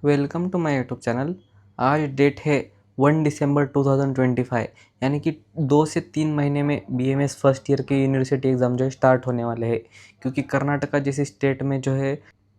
Welcome to my YouTube channel. आज date है 1 दिसंबर 2025, यानी कि 2 से 3 महीने में बीएमएस फर्स्ट ईयर के यूनिवर्सिटी एग्ज़ाम जो है स्टार्ट होने वाले हैं। क्योंकि कर्नाटका जैसे स्टेट में जो है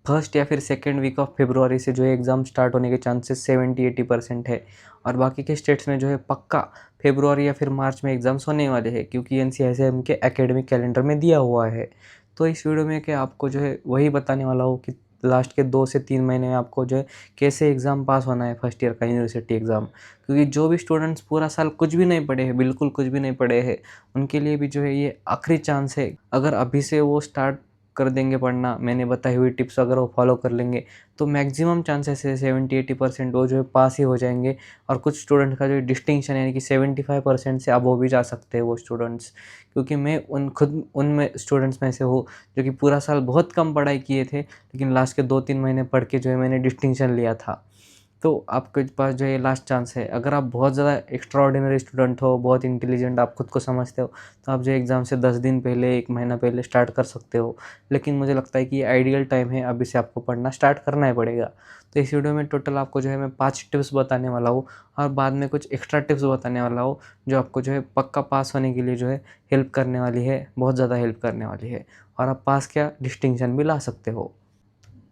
फर्स्ट या फिर सेकेंड वीक ऑफ फरवरी से जो है एग्ज़ाम स्टार्ट होने के चांसेस 70-80% है। और बाकी के स्टेट्स में जो है पक्का फरवरी या फिर मार्च में एग्ज़ाम्स होने वाले हैं, क्योंकि एनसीआईएसएम के एकेडमिक कैलेंडर में दिया हुआ है। तो इस वीडियो में क्या आपको जो है वही बताने वाला हूँ कि लास्ट के 2 से 3 महीने में आपको जो है कैसे एग्ज़ाम पास होना है फर्स्ट ईयर का यूनिवर्सिटी एग्ज़ाम। क्योंकि जो भी स्टूडेंट्स पूरा साल कुछ भी नहीं पढ़े हैं, बिल्कुल कुछ भी नहीं पढ़े हैं, उनके लिए भी जो है ये आखिरी चांस है। अगर अभी से वो स्टार्ट कर देंगे पढ़ना, मैंने बताई हुई टिप्स अगर वो फॉलो कर लेंगे, तो मैक्सिमम चांसेस है 70-80% वो जो है पास ही हो जाएंगे। और कुछ स्टूडेंट का जो डिस्टिंक्शन यानी कि 75% से अबव भी जा सकते हैं वो स्टूडेंट्स। क्योंकि मैं उनमें स्टूडेंट्स में से हूँ जो कि पूरा साल बहुत कम पढ़ाई किए थे, लेकिन लास्ट के 2-3 महीने पढ़ के जो है मैंने डिस्टिंक्शन लिया था। तो आपके पास जो है लास्ट चांस है। अगर आप बहुत ज़्यादा एक्स्ट्रा ऑर्डिनरी स्टूडेंट हो, बहुत इंटेलिजेंट आप खुद को समझते हो, तो आप जो एग्ज़ाम से 10 दिन पहले, 1 महीना पहले स्टार्ट कर सकते हो। लेकिन मुझे लगता है कि ये आइडियल टाइम है, अभी से आपको पढ़ना स्टार्ट करना ही पड़ेगा। तो इस वीडियो में टोटल आपको जो है मैं 5 टिप्स बताने वाला हूँ, और बाद में कुछ एक्स्ट्रा टिप्स बताने वाला हूँ, जो आपको जो है पक्का पास होने के लिए जो है हेल्प करने वाली है, बहुत ज़्यादा हेल्प करने वाली है। और आप पास क्या डिस्टिंक्शन भी ला सकते हो।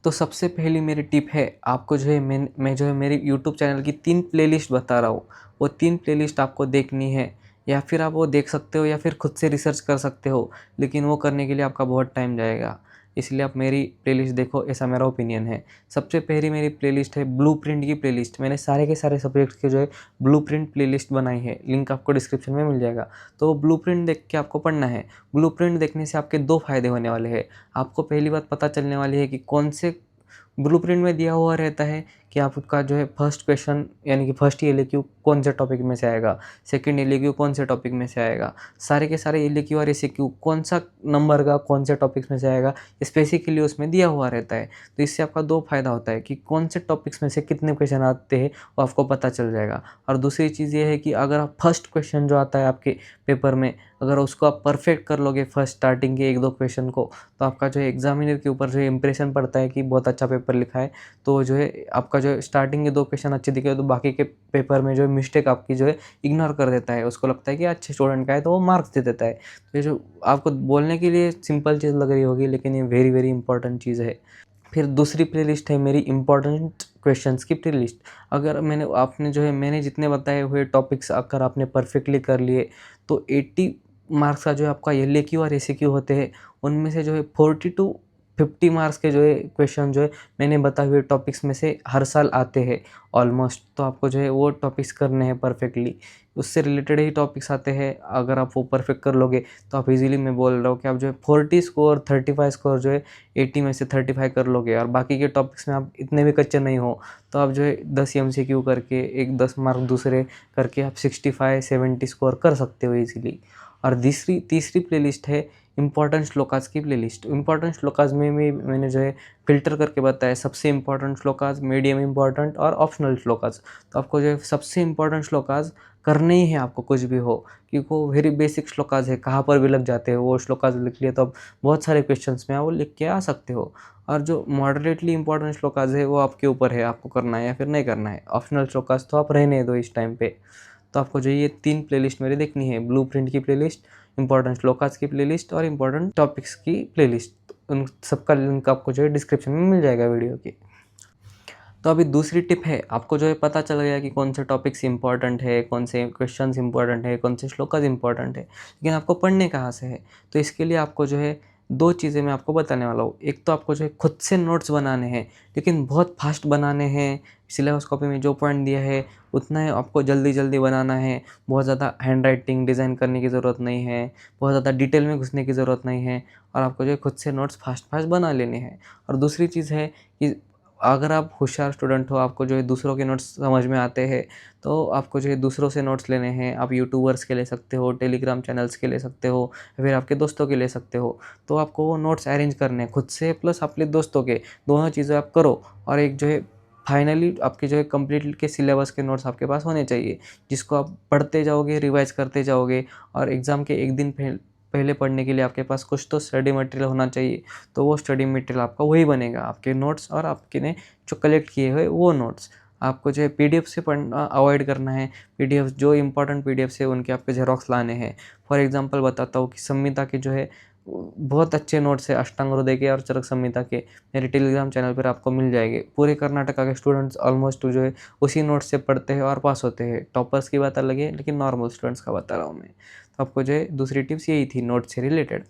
तो सबसे पहली मेरी टिप है, आपको जो है मैं जो है मेरी यूट्यूब चैनल की 3 प्लेलिस्ट बता रहा हूँ। वो 3 प्लेलिस्ट आपको देखनी है, या फिर आप वो देख सकते हो या फिर खुद से रिसर्च कर सकते हो, लेकिन वो करने के लिए आपका बहुत टाइम जाएगा। इसलिए आप मेरी प्लेलिस्ट देखो, ऐसा मेरा ओपिनियन है। सबसे पहली मेरी प्लेलिस्ट है ब्लूप्रिंट की प्लेलिस्ट। मैंने सारे के सारे सब्जेक्ट्स के जो है ब्लूप्रिंट प्लेलिस्ट बनाई है, लिंक आपको डिस्क्रिप्शन में मिल जाएगा। तो वो ब्लूप्रिंट देख के आपको पढ़ना है। ब्लूप्रिंट देखने से आपके 2 फ़ायदे होने वाले हैं। आपको पहली बात पता चलने वाली है कि कौन से ब्लूप्रिंट में दिया हुआ रहता है कि आपका जो है फर्स्ट क्वेश्चन यानी कि फर्स्ट एलएक्यू कौन से टॉपिक में से आएगा, सेकंड एलएक्यू कौन से टॉपिक में से आएगा, सारे के सारे एलएक्यू और एसएक्यू कौन सा नंबर का कौन से टॉपिक्स में से आएगा, स्पेसिफिकली उसमें दिया हुआ रहता है। तो इससे आपका 2 फ़ायदा होता है कि कौन से टॉपिक्स में से कितने क्वेश्चन आते हैं वो आपको पता चल जाएगा। और दूसरी चीज़ ये है कि अगर आप फर्स्ट क्वेश्चन जो आता है आपके पेपर में, अगर उसको आप परफेक्ट कर लोगे फर्स्ट स्टार्टिंग के 1-2 क्वेश्चन को, तो आपका जो है एग्जामिनर के ऊपर जो है इंप्रेशन पड़ता है कि बहुत अच्छा पेपर लिखा है। तो जो है आपका जो है स्टार्टिंग के 2 क्वेश्चन अच्छे दिखे तो बाकी के पेपर में जो है मिस्टेक आपकी जो है इग्नोर कर देता है। उसको लगता है कि अच्छे स्टूडेंट का है तो वो मार्क्स दे देता है। तो ये जो आपको बोलने के लिए सिंपल चीज़ लग रही होगी, लेकिन ये वेरी वेरी इंपॉर्टेंट चीज़ है। फिर दूसरी प्लेलिस्ट है मेरी इम्पोर्टेंट क्वेश्चंस की प्लेलिस्ट। अगर आपने जो है मैंने जितने बताए हुए टॉपिक्स अगर आपने परफेक्टली कर लिए, तो 80 मार्क्स का जो है आपका एलएक्यू और एसएक्यू होते हैं, उनमें से जो है 40 टू 50 मार्क्स के जो है क्वेश्चन जो है मैंने बताए हुए टॉपिक्स में से हर साल आते हैं ऑलमोस्ट। तो आपको जो है वो टॉपिक्स करने हैं परफेक्टली, उससे रिलेटेड ही टॉपिक्स आते हैं। अगर आप वो परफेक्ट कर लोगे तो आप इजीली, मैं बोल रहा हूँ कि आप जो है 40 स्कोर 35 स्कोर जो है 80 में से 35 कर लोगे। और बाकी के टॉपिक्स में आप इतने भी कच्चे नहीं हो, तो आप जो है 10 एमसीक्यू करके, एक 10 मार्क दूसरे करके आप 65-70 स्कोर कर सकते हो इजीली। और तीसरी प्लेलिस्ट है इम्पोर्टेंट श्लोकास की प्लेलिस्ट। इम्पोर्टेंट श्लोकास में भी मैंने जो है फ़िल्टर करके बताया सबसे इम्पोर्टेंट श्लोकास, मीडियम इम्पोर्टेंट और ऑप्शनल श्लोकास। तो आपको जो है सबसे इम्पोर्टेंट श्लोकास करने ही है, आपको कुछ भी हो, क्योंकि वो वेरी बेसिक श्लोकास है, कहाँ पर भी लग जाते हैं। वो श्लोकास लिख लिए तो आप बहुत सारे क्वेश्चंस में आप वो लिख के आ सकते हो। और जो मॉडरेटली इंपॉर्टेंट श्लोकास है वो आपके ऊपर है, आपको करना है या फिर नहीं करना है। ऑप्शनल श्लोकास तो आप रहने दो इस टाइम पे। तो आपको जो ये 3 प्लेलिस्ट मेरी देखनी है, ब्लूप्रिंट की प्लेलिस्ट, इंपॉर्टेंट श्लोकास की प्लेलिस्ट और इंपॉर्टेंट टॉपिक्स की प्लेलिस्ट। उन सबका लिंक आपको जो है डिस्क्रिप्शन में मिल जाएगा वीडियो के। तो अभी दूसरी टिप है, आपको जो है पता चल गया कि कौन से टॉपिक्स इंपॉर्टेंट है, कौन से क्वेश्चंस इंपॉर्टेंट है, कौन से श्लोकास इंपॉर्टेंट है, लेकिन आपको पढ़ने कहाँ से है। तो इसके लिए आपको जो है 2 चीज़ें मैं आपको बताने वाला हूँ। एक तो आपको जो है खुद से नोट्स बनाने हैं, लेकिन बहुत फास्ट बनाने हैं। सिलेबस कॉपी में जो पॉइंट दिया है उतना ही आपको जल्दी जल्दी बनाना है। बहुत ज़्यादा हैंड राइटिंग डिज़ाइन करने की ज़रूरत नहीं है, बहुत ज़्यादा डिटेल में घुसने की ज़रूरत नहीं है, और आपको जो है खुद से नोट्स फास्ट फास्ट बना लेने हैं। और दूसरी चीज़ है कि अगर आप होशियार स्टूडेंट हो, आपको जो है दूसरों के नोट्स समझ में आते हैं, तो आपको जो है दूसरों से नोट्स लेने हैं। आप यूट्यूबर्स के ले सकते हो, टेलीग्राम चैनल्स के ले सकते हो, या फिर आपके दोस्तों के ले सकते हो। तो आपको वो नोट्स अरेंज करने हैं खुद से प्लस अपने दोस्तों के, दोनों चीज़ें आप करो। और एक जो है फाइनली आपके जो है कंप्लीट के सिलेबस के नोट्स आपके पास होने चाहिए, जिसको आप पढ़ते जाओगे, रिवाइज करते जाओगे, और एग्ज़ाम के एक दिन पहले पढ़ने के लिए आपके पास कुछ तो स्टडी मटेरियल होना चाहिए, तो वो स्टडी मटेरियल आपका वही बनेगा, आपके नोट्स और आपके ने जो कलेक्ट किए हुए वो नोट्स। आपको जो है पीडीएफ से पढ़ना अवॉइड करना है। पीडीएफ जो इंपॉर्टेंट पीडीएफ है उनके आपके जेरोक्स लाने हैं। फॉर एग्जांपल बताता हूँ कि संहिता के जो है बहुत अच्छे नोट्स है, अष्टांग हृदय के और चरक संहिता के मेरे टेलीग्राम चैनल पर आपको मिल जाएंगे। पूरे कर्नाटका के स्टूडेंट्स ऑलमोस्ट जो है उसी नोट्स से पढ़ते हैं और पास होते हैं। टॉपर्स की बात अलग है, लेकिन नॉर्मल स्टूडेंट्स का बता रहा हूँ मैं। तो आपको जो है दूसरी टिप्स यही थी नोट से रिलेटेड।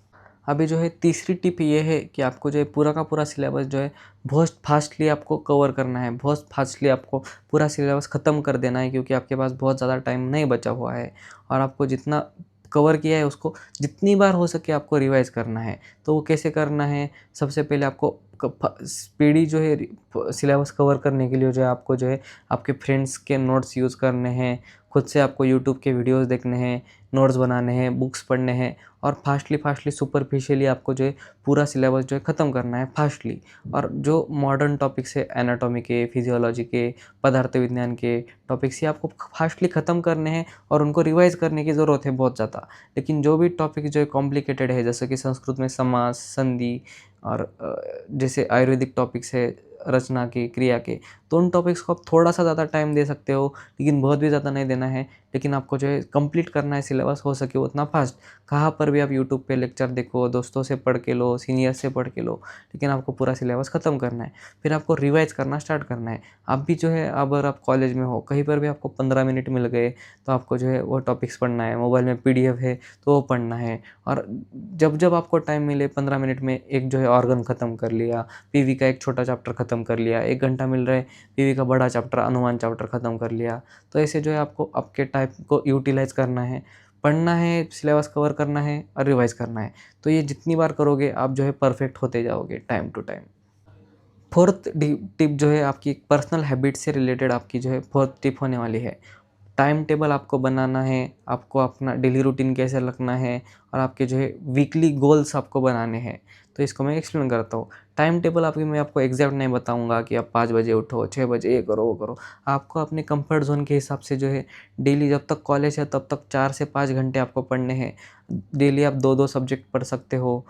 अभी जो है तीसरी टिप ये है कि आपको जो है पूरा का पूरा सिलेबस जो है बहुत फास्टली आपको कवर करना है, बहुत फास्टली आपको पूरा सिलेबस ख़त्म कर देना है, क्योंकि आपके पास बहुत ज़्यादा टाइम नहीं बचा हुआ है और आपको जितना कवर किया है उसको जितनी बार हो सके आपको रिवाइज़ करना है। तो वो कैसे करना है? सबसे पहले आपको स्पीडी जो है सिलेबस कवर करने के लिए जो है आपको जो है आपके फ्रेंड्स के नोट्स यूज़ करने हैं, खुद से आपको यूट्यूब के वीडियोस देखने हैं, नोट्स बनाने हैं, बुक्स पढ़ने हैं और फास्टली सुपरफिशियली आपको जो है पूरा सिलेबस जो है ख़त्म करना है फास्टली। और जो मॉडर्न टॉपिक्स है एनाटॉमी के, फिजियोलॉजी के, पदार्थ विज्ञान के टॉपिक्स ये आपको फास्टली ख़त्म करने हैं और उनको रिवाइज़ करने की ज़रूरत है बहुत ज़्यादा। लेकिन जो भी टॉपिक जो है कॉम्प्लिकेटेड है, जैसे कि संस्कृत में समास, संधि और जैसे आयुर्वेदिक टॉपिक्स है रचना के, क्रिया के, तो उन टॉपिक्स को आप थोड़ा सा ज़्यादा टाइम दे सकते हो, लेकिन बहुत भी ज़्यादा नहीं देना है। लेकिन आपको जो है कंप्लीट करना है सिलेबस, हो सके उतना फास्ट। कहाँ पर भी आप यूट्यूब पे लेक्चर देखो, दोस्तों से पढ़ के लो, सीनियर से पढ़ के लो, लेकिन आपको पूरा सिलेबस ख़त्म करना है। फिर आपको रिवाइज करना स्टार्ट करना है। आप भी जो है अगर आप कॉलेज में हो, कहीं पर भी आपको 15 मिनट मिल गए तो आपको जो है वो टॉपिक्स पढ़ना है। मोबाइल में पीडीएफ है तो वो पढ़ना है। और जब जब आपको टाइम मिले 15 मिनट में एक जो है ऑर्गन ख़त्म कर लिया, पीवी का एक छोटा चैप्टर ख़त्म कर लिया, 1 घंटा मिल रहा है पीवी का बड़ा चैप्टर अनुमान चैप्टर ख़त्म कर लिया। तो ऐसे जो है आपको आपके टाइम को यूटिलाइज़ करना है, पढ़ना है, सिलेबस कवर करना है और रिवाइज़ करना है। तो ये जितनी बार करोगे आप जो है परफेक्ट होते जाओगे time to time. Fourth tip जो है आपकी पर्सनल हैबिट से रिलेटेड आपकी जो है फोर्थ टिप होने वाली है। टाइम टेबल आपको बनाना है, आपको अपना डेली रूटीन कैसे रखना है और आपके जो है वीकली गोल्स आपको बनाने हैं। तो इसको मैं एक्सप्लेन करता हूँ। टाइम टेबल आपकी मैं आपको एग्जैक्ट नहीं बताऊँगा कि आप 5 बजे उठो, 6 बजे ये करो वो करो। आपको अपने कंफर्ट ज़ोन के हिसाब से जो है डेली जब तक कॉलेज है तब तक 4 से 5 घंटे आपको पढ़ने हैं। डेली आप 2-2 सब्जेक्ट पढ़ सकते हो।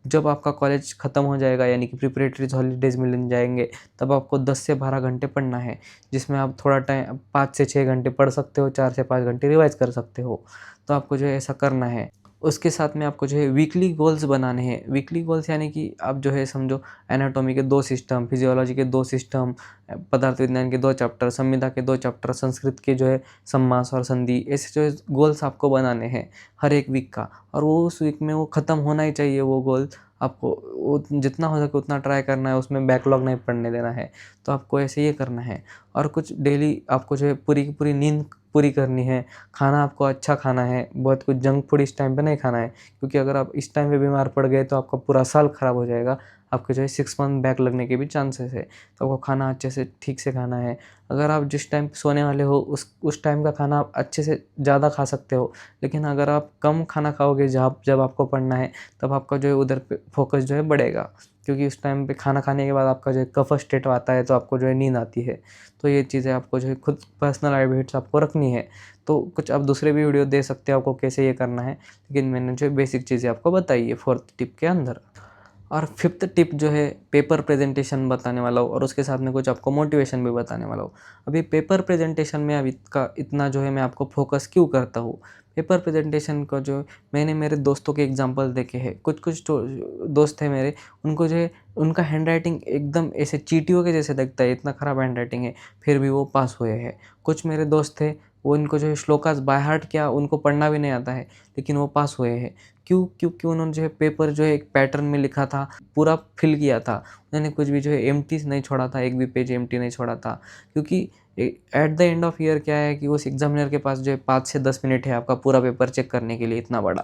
जब आपका कॉलेज ख़त्म हो जाएगा यानी कि प्रिपरेटरीज हॉलीडेज़ मिल जाएंगे, तब आपको 10 से 12 घंटे पढ़ना है, जिसमें आप थोड़ा टाइम 5 से 6 घंटे पढ़ सकते हो, 4 से 5 घंटे रिवाइज़ कर सकते हो। तो आपको जो है ऐसा करना है। उसके साथ में आपको जो है वीकली गोल्स बनाने हैं। वीकली गोल्स यानी कि आप जो है समझो एनाटॉमी के 2 सिस्टम, फिजियोलॉजी के 2 सिस्टम, पदार्थ विज्ञान के 2 चैप्टर, संविधा के 2 चैप्टर, संस्कृत के जो है समास और संधि, ऐसे जो है गोल्स आपको बनाने हैं हर एक वीक का। और वो उस वीक में वो ख़त्म होना ही चाहिए वो गोल। आपको वो जितना हो सके उतना ट्राई करना है, उसमें बैकलॉग नहीं पड़ने देना है। तो आपको ऐसे ये करना है। और कुछ डेली आपको जो है पूरी की पूरी नींद पूरी करनी है। खाना आपको अच्छा खाना है, बहुत कुछ जंक फूड इस टाइम पे नहीं खाना है, क्योंकि अगर आप इस टाइम पे बीमार पड़ गए तो आपका पूरा साल ख़राब हो जाएगा। आपके जो है 6 मंथ बैक लगने के भी चांसेस है। तो आपको खाना अच्छे से ठीक से खाना है। अगर आप जिस टाइम पे सोने वाले हो उस टाइम का खाना आप अच्छे से ज़्यादा खा सकते हो। लेकिन अगर आप कम खाना खाओगे जब आपको पढ़ना है, तब आपका जो है उधर पे फोकस जो है बढ़ेगा, क्योंकि उस टाइम पे खाना खाने के बाद आपका जो है कफ स्टेट आता है तो आपको जो है नींद आती है। तो ये चीज़ें आपको जो है खुद पर्सनल हैबिट्स आपको रखनी है। तो कुछ आप दूसरे भी वीडियो दे सकते हो आपको कैसे ये करना है, लेकिन मैंने जो बेसिक चीज़ें आपको बताई है 4th टिप के अंदर। और 5th टिप जो है पेपर प्रेजेंटेशन बताने वाला हूँ और उसके साथ में कुछ आपको मोटिवेशन भी बताने वाला हूँ। अभी पेपर प्रेजेंटेशन में अब इसका इतना जो है मैं आपको फोकस क्यों करता हूँ? पेपर प्रेजेंटेशन का जो मैंने मेरे दोस्तों के एग्जांपल देखे हैं। कुछ दोस्त हैं मेरे, उनको जो है उनका हैंडराइटिंग एकदम ऐसे चींटियों के जैसे दिखता है, इतना ख़राब हैंडराइटिंग है, फिर भी वो पास हुए हैं। कुछ मेरे दोस्त थे, वो इनको जो है श्लोकास बाय हार्ट क्या उनको पढ़ना भी नहीं आता है, लेकिन वो पास हुए हैं। क्यों? क्योंकि उन्होंने जो है पेपर जो है एक पैटर्न में लिखा था, पूरा फिल किया था। उन्होंने कुछ भी जो है एम्प्टी नहीं छोड़ा था, एक भी पेज एम्प्टी नहीं छोड़ा था। क्योंकि at the end of year क्या है कि उस एग्जामिनर के पास जो है 5 से 10 मिनट है आपका पूरा पेपर चेक करने के लिए, इतना बड़ा।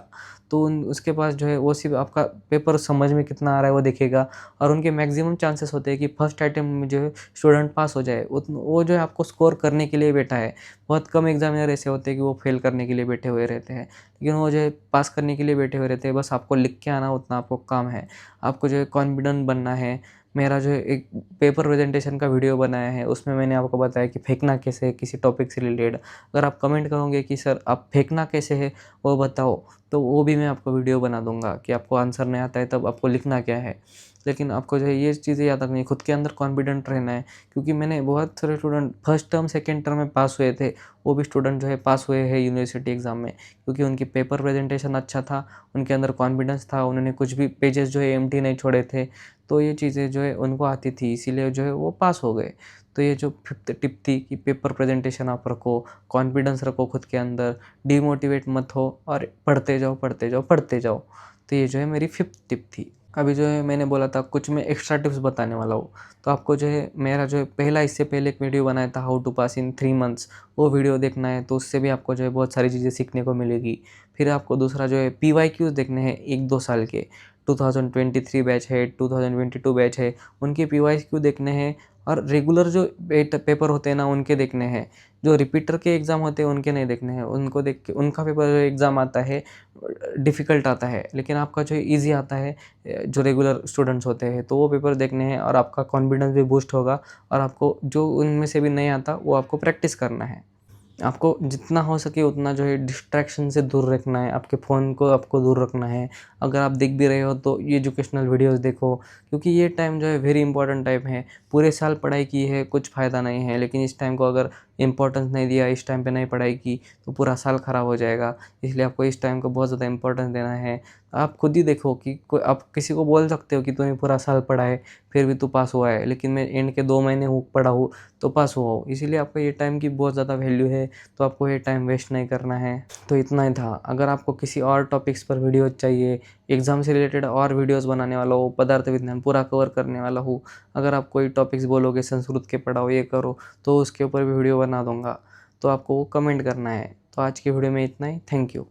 तो उसके पास जो है वो सिर्फ आपका पेपर समझ में कितना आ रहा है वो देखेगा, और उनके मैक्सिमम चांसेस होते हैं कि फर्स्ट अटेम्प्ट में जो है स्टूडेंट पास हो जाए। वो जो है आपको स्कोर करने के लिए बैठा है। बहुत कम एग्जामिनर ऐसे होते हैं कि वो फेल करने के लिए बैठे हुए रहते हैं, लेकिन वो जो है पास करने के लिए बैठे हुए रहते हैं। बस आपको लिख के आना, उतना आपको काम है। आपको जो है कॉन्फिडेंट बनना है, मेरा जो है एक पेपर प्रेजेंटेशन का वीडियो बनाया है, उसमें मैंने आपको बताया कि फेंकना कैसे है किसी टॉपिक से रिलेटेड। अगर आप कमेंट करोगे कि सर आप फेंकना कैसे है वो बताओ, तो वो भी मैं आपको वीडियो बना दूंगा कि आपको आंसर नहीं आता है तब आपको लिखना क्या है। लेकिन आपको जो है ये चीज़ें याद रखनी है, खुद के अंदर कॉन्फिडेंट रहना है, क्योंकि मैंने बहुत सारे student first term second term में पास हुए थे, वो भी स्टूडेंट जो है पास हुए हैं यूनिवर्सिटी एग्ज़ाम में, क्योंकि उनकी पेपर प्रेजेंटेशन अच्छा था, उनके अंदर कॉन्फिडेंस था, उन्होंने कुछ भी पेजेस जो है एम्प्टी नहीं छोड़े थे। तो ये चीज़ें जो है उनको आती थी, इसीलिए जो है वो पास हो गए। तो ये जो फिफ्थ टिप थी कि पेपर प्रेजेंटेशन आप रखो, कॉन्फिडेंस रखो खुद के अंदर, डिमोटिवेट मत हो और पढ़ते जाओ पढ़ते जाओ पढ़ते जाओ। तो ये जो है मेरी फिफ्थ टिप थी। अभी जो है मैंने बोला था कुछ मैं एक्स्ट्रा टिप्स बताने वाला हूँ, तो आपको जो है मेरा जो है पहला इससे पहले एक वीडियो बनाया था how to pass in 3 months, वो वीडियो देखना है, तो उससे भी आपको जो है बहुत सारी चीज़ें सीखने को मिलेगी। फिर आपको दूसरा जो है PYQs देखने हैं 1-2 साल के, 2023 बैच है, 2022 बैच है, उनके PYQ देखने हैं। और रेगुलर जो पेपर होते हैं ना उनके देखने हैं, जो रिपीटर के एग्ज़ाम होते हैं उनके नहीं देखने हैं। उनको देख के उनका पेपर जो एग्ज़ाम आता है डिफ़िकल्ट आता है, लेकिन आपका जो ईज़ी आता है जो रेगुलर स्टूडेंट्स होते हैं, तो वो पेपर देखने हैं और आपका कॉन्फिडेंस भी बूस्ट होगा। और आपको जो उनमें से भी नहीं आता वो आपको प्रैक्टिस करना है। आपको जितना हो सके उतना जो है डिस्ट्रैक्शन से दूर रखना है, आपके फ़ोन को आपको दूर रखना है। अगर आप देख भी रहे हो तो ये एजुकेशनल वीडियोस देखो, क्योंकि ये टाइम जो है वेरी इंपॉर्टेंट टाइम है। पूरे साल पढ़ाई की है कुछ फ़ायदा नहीं है, लेकिन इस टाइम को अगर इम्पोर्टेंस नहीं दिया, इस टाइम पे नहीं पढ़ाई की, तो पूरा साल ख़राब हो जाएगा। इसलिए आपको इस टाइम को बहुत ज़्यादा इम्पोर्टेंस देना है। आप खुद ही देखो कि कोई आप किसी को बोल सकते हो कि तूने पूरा साल पढ़ा है फिर भी तू पास हुआ है, लेकिन मैं एंड के 2 महीने पढ़ा हूँ तो पास हुआ हूँ। इसीलिए आपको ये टाइम की बहुत ज़्यादा वैल्यू है, तो आपको ये टाइम वेस्ट नहीं करना है। तो इतना ही था। अगर आपको किसी और टॉपिक्स पर वीडियो चाहिए, एग्ज़ाम से रिलेटेड और वीडियोस बनाने वाला हो, पदार्थ विज्ञान पूरा कवर करने वाला हूँ, अगर आप कोई टॉपिक्स बोलोगे संस्कृत के पढ़ाओ ये करो, तो उसके ऊपर भी वीडियो बना दूँगा। तो आपको वो कमेंट करना है। तो आज की वीडियो में इतना ही। Thank you.